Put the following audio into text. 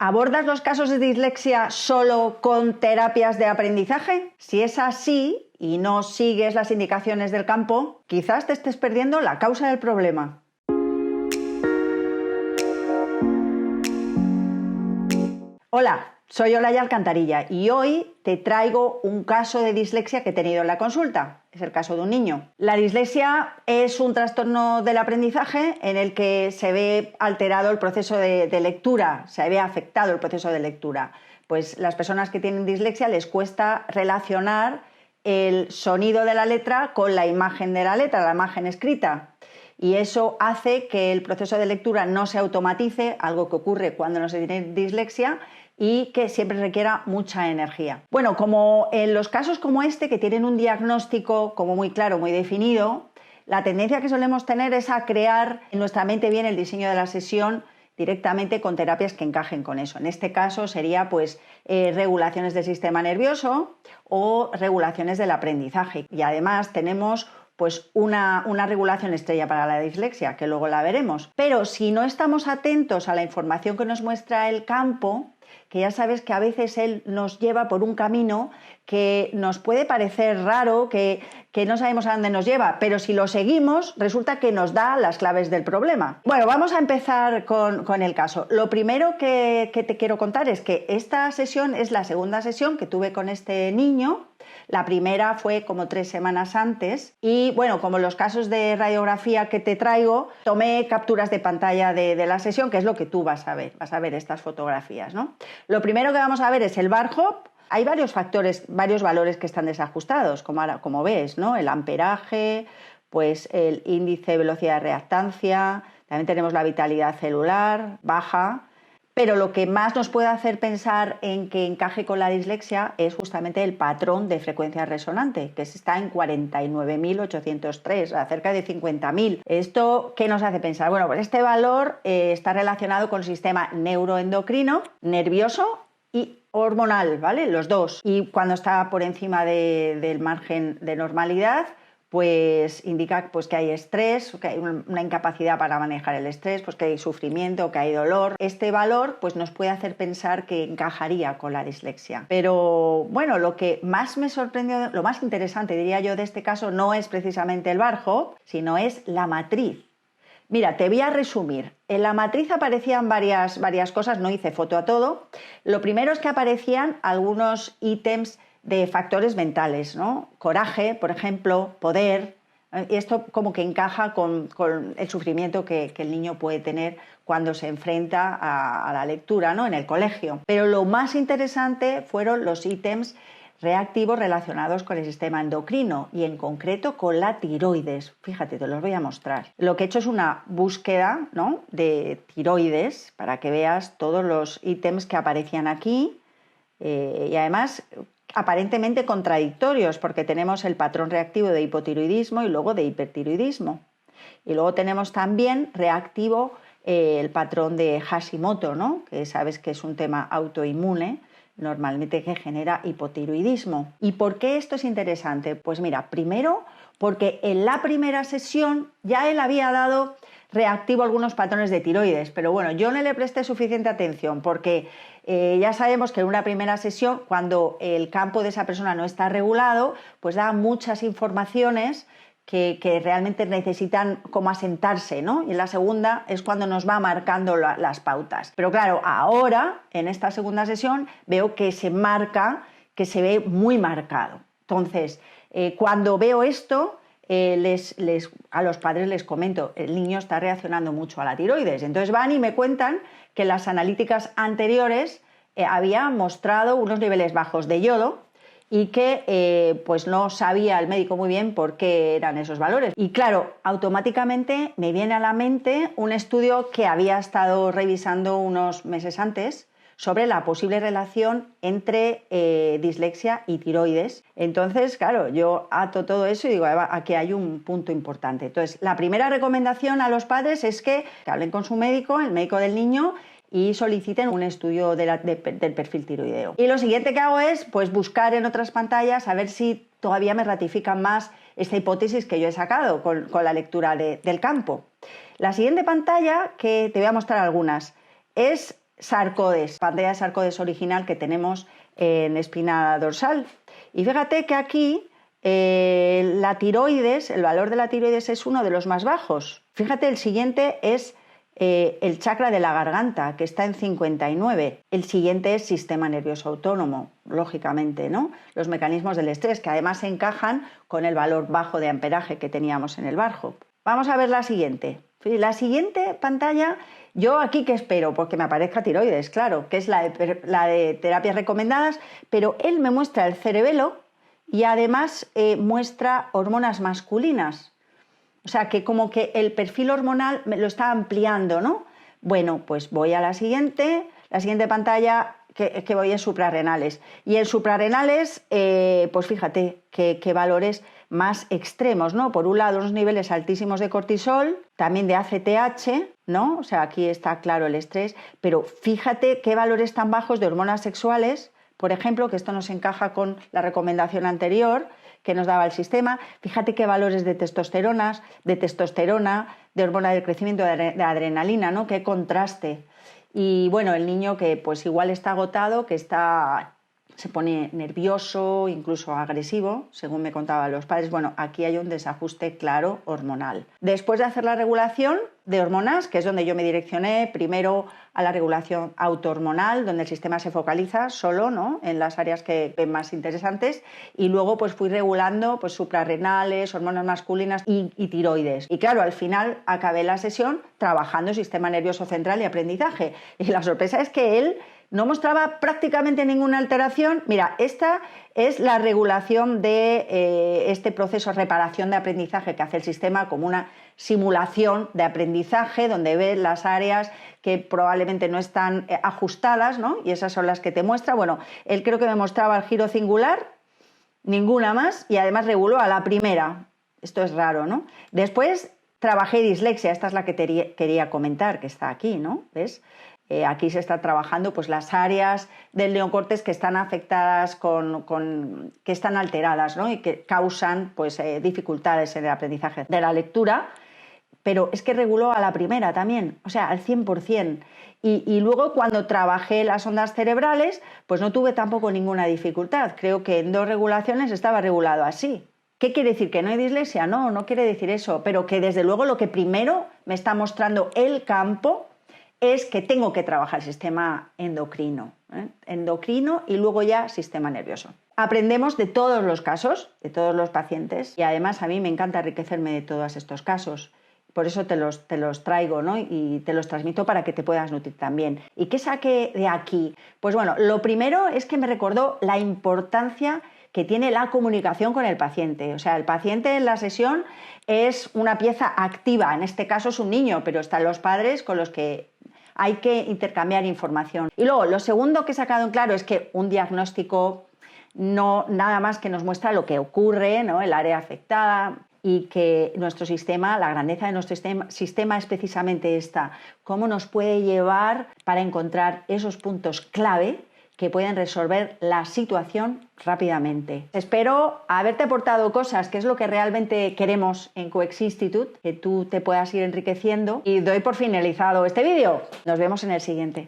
¿Abordas los casos de dislexia solo con terapias de aprendizaje? Si es así y no sigues las indicaciones del campo, quizás te estés perdiendo la causa del problema. Hola, soy Olaya Alcantarilla y hoy te traigo un caso de dislexia que he tenido en la consulta. Es el caso de un niño. La dislexia es un trastorno del aprendizaje en el que se ve alterado el proceso de lectura, se ve afectado el proceso de lectura. Pues las personas que tienen dislexia les cuesta relacionar el sonido de la letra con la imagen de la letra, la imagen escrita. Y eso hace que el proceso de lectura no se automatice, algo que ocurre cuando no se tiene dislexia, y que siempre requiera mucha energía. Bueno, como en los casos como este, que tienen un diagnóstico como muy claro, muy definido, la tendencia que solemos tener es a crear en nuestra mente bien el diseño de la sesión directamente con terapias que encajen con eso. En este caso sería regulaciones del sistema nervioso o regulaciones del aprendizaje. Y además tenemos una regulación estrella para la dislexia, que luego la veremos. Pero si no estamos atentos a la información que nos muestra el campo, que ya sabes que a veces él nos lleva por un camino que nos puede parecer raro, que no sabemos a dónde nos lleva, pero si lo seguimos resulta que nos da las claves del problema. Bueno, vamos a empezar con el caso. Lo primero que te quiero contar es que esta sesión es la segunda sesión que tuve con este niño. La primera fue como 3 semanas antes y bueno, como los casos de radiografía que te traigo, tomé capturas de pantalla de la sesión, que es lo que tú vas a ver estas fotografías, ¿no? Lo primero que vamos a ver es el bar hop. Hay varios factores, varios valores que están desajustados, como ves, ¿no? El amperaje, pues el índice de velocidad de reactancia, también tenemos la vitalidad celular baja. Pero lo que más nos puede hacer pensar en que encaje con la dislexia es justamente el patrón de frecuencia resonante, que está en 49.803, cerca de 50.000. ¿Esto qué nos hace pensar? Bueno, pues este valor está relacionado con el sistema neuroendocrino, nervioso y hormonal, ¿vale? Los dos. Y cuando está por encima del margen de normalidad, pues indica que hay estrés, que hay una incapacidad para manejar el estrés, pues que hay sufrimiento, que hay dolor. Este valor pues nos puede hacer pensar que encajaría con la dislexia. Pero bueno, lo que más me sorprendió, lo más interesante diría yo de este caso no es precisamente el bar hop, sino es la matriz. Mira, te voy a resumir. En la matriz aparecían varias cosas, no hice foto a todo. Lo primero es que aparecían algunos ítems de factores mentales, ¿no? Coraje, por ejemplo, poder. Y esto como que encaja con el sufrimiento que el niño puede tener cuando se enfrenta a la lectura, ¿no? En el colegio. Pero lo más interesante fueron los ítems reactivos relacionados con el sistema endocrino y en concreto con la tiroides. Fíjate, te los voy a mostrar. Lo que he hecho es una búsqueda, ¿no?, de tiroides para que veas todos los ítems que aparecían aquí y además aparentemente contradictorios, porque tenemos el patrón reactivo de hipotiroidismo y luego de hipertiroidismo. Y luego tenemos también reactivo el patrón de Hashimoto, ¿no?, que sabes que es un tema autoinmune, normalmente que genera hipotiroidismo. ¿Y por qué esto es interesante? Pues mira, primero porque en la primera sesión ya él había dado reactivo algunos patrones de tiroides, pero bueno, yo no le presté suficiente atención porque ya sabemos que en una primera sesión, cuando el campo de esa persona no está regulado, pues da muchas informaciones que realmente necesitan como asentarse, ¿no? Y en la segunda es cuando nos va marcando las pautas. Pero claro, ahora, en esta segunda sesión, veo que se marca, que se ve muy marcado. Entonces, cuando veo esto, a los padres les comento, el niño está reaccionando mucho a la tiroides. Entonces van y me cuentan que las analíticas anteriores habían mostrado unos niveles bajos de yodo y que pues no sabía el médico muy bien por qué eran esos valores. Y claro, automáticamente me viene a la mente un estudio que había estado revisando unos meses antes sobre la posible relación entre dislexia y tiroides. Entonces, claro, yo ato todo eso y digo, aquí hay un punto importante. Entonces, la primera recomendación a los padres es que hablen con su médico, el médico del niño, y soliciten un estudio del perfil tiroideo. Y lo siguiente que hago es pues, buscar en otras pantallas a ver si todavía me ratifican más esta hipótesis que yo he sacado con la lectura del campo. La siguiente pantalla, que te voy a mostrar algunas, es Sarcodes, pantalla de Sarcodes original que tenemos en espina dorsal. Y fíjate que aquí la tiroides, el valor de la tiroides es uno de los más bajos. Fíjate, el siguiente es el chakra de la garganta, que está en 59. El siguiente es sistema nervioso autónomo, lógicamente, ¿no? Los mecanismos del estrés, que además encajan con el valor bajo de amperaje que teníamos en el Bar-Hop. Vamos a ver la siguiente. La siguiente pantalla, yo aquí que espero, porque me aparezca tiroides, claro, que es la de terapias recomendadas, pero él me muestra el cerebelo y además muestra hormonas masculinas. O sea, que como que el perfil hormonal me lo está ampliando, ¿no? Bueno, pues voy a la siguiente pantalla que voy en suprarrenales. Y en suprarrenales, pues fíjate qué valores más extremos, ¿no? Por un lado, unos niveles altísimos de cortisol, también de ACTH, ¿no? O sea, aquí está claro el estrés, pero fíjate qué valores tan bajos de hormonas sexuales, por ejemplo, que esto nos encaja con la recomendación anterior que nos daba el sistema. Fíjate qué valores de testosterona, de hormona del crecimiento, de adrenalina, ¿no? Qué contraste. Y bueno, el niño que pues igual está agotado, que se pone nervioso, incluso agresivo, según me contaban los padres. Bueno, aquí hay un desajuste claro hormonal. Después de hacer la regulación de hormonas, que es donde yo me direccioné primero a la regulación autohormonal, donde el sistema se focaliza solo, ¿no?, en las áreas que ven más interesantes, y luego pues fui regulando pues suprarrenales, hormonas masculinas y tiroides. Y claro, al final acabé la sesión trabajando sistema nervioso central y aprendizaje. Y la sorpresa es que él no mostraba prácticamente ninguna alteración. Mira, esta es la regulación de este proceso de reparación de aprendizaje que hace el sistema, como una simulación de aprendizaje donde ves las áreas que probablemente no están ajustadas, ¿no? Y esas son las que te muestra. Bueno, él creo que me mostraba el giro cingular, ninguna más, y además reguló a la primera. Esto es raro, ¿no? Después trabajé dislexia, esta es la que quería comentar, que está aquí, ¿no? ¿Ves? Aquí se está trabajando pues, las áreas del neocortes que están afectadas, que están alteradas, ¿no? Y que causan pues, dificultades en el aprendizaje de la lectura, pero es que reguló a la primera también, o sea, al 100%. Y luego cuando trabajé las ondas cerebrales, pues no tuve tampoco ninguna dificultad. Creo que en 2 regulaciones estaba regulado así. ¿Qué quiere decir? ¿Que no hay dislexia? No, no quiere decir eso, pero que desde luego lo que primero me está mostrando el campo es que tengo que trabajar el sistema endocrino, endocrino y luego ya sistema nervioso. Aprendemos de todos los casos, de todos los pacientes, y además a mí me encanta enriquecerme de todos estos casos. Por eso te los traigo, ¿no? Y te los transmito para que te puedas nutrir también. ¿Y qué saqué de aquí? Pues bueno, lo primero es que me recordó la importancia que tiene la comunicación con el paciente. O sea, el paciente en la sesión es una pieza activa, en este caso es un niño, pero están los padres con los que hay que intercambiar información. Y luego, lo segundo que he sacado en claro es que un diagnóstico no nada más que nos muestra lo que ocurre, ¿no?, el área afectada, y que nuestro sistema, la grandeza de nuestro sistema es precisamente esta, cómo nos puede llevar para encontrar esos puntos clave que pueden resolver la situación rápidamente. Espero haberte aportado cosas, que es lo que realmente queremos en Coex Institute, que tú te puedas ir enriqueciendo, y doy por finalizado este vídeo. Nos vemos en el siguiente.